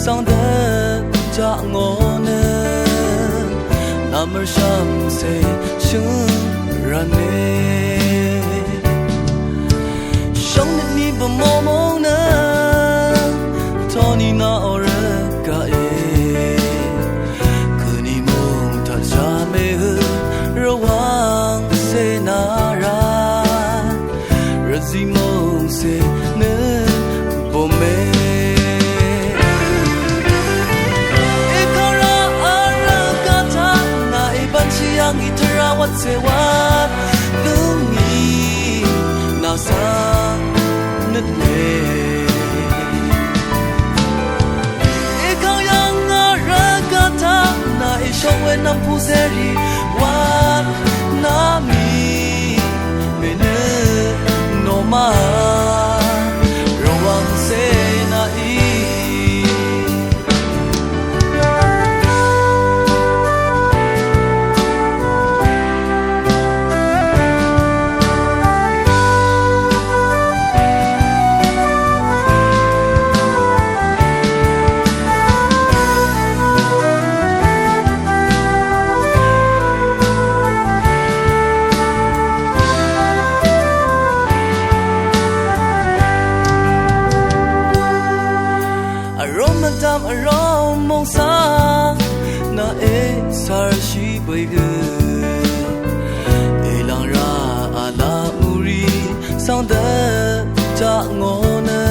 sang đất cha ngone namar sham se shurane shong ni ba mo mo na toni na ora ka e kuni mong ta cha me ro wang se na ra razi mong se ne bo me yang itara wat sewat lungi nasa nutme ikaw yang aragata na ishongwe na puseri wat nami mene noma rawang se na Dam arom mong sa na e sar shi bai ge e lang ra ala muri sang da ta ngone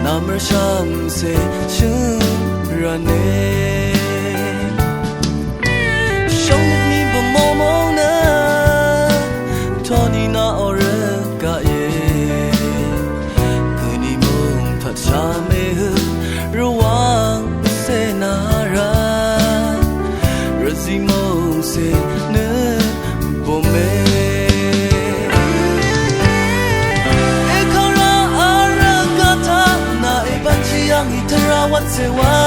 namar sham se shurane shong ni ba mo mo na toni na ora ka ye kuni mong that sha me ruang se na ra razi mong se ne bo me e kora aragata na e banchi yang itara wat se wa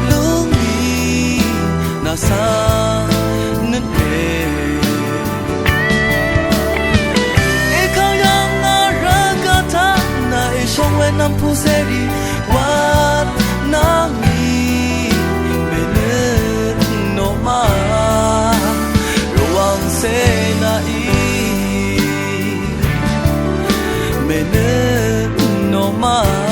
lungi na sa ne e kau yang aragata na e shongwe nam puseri wat nangi mene no ma ruang se na mene no ma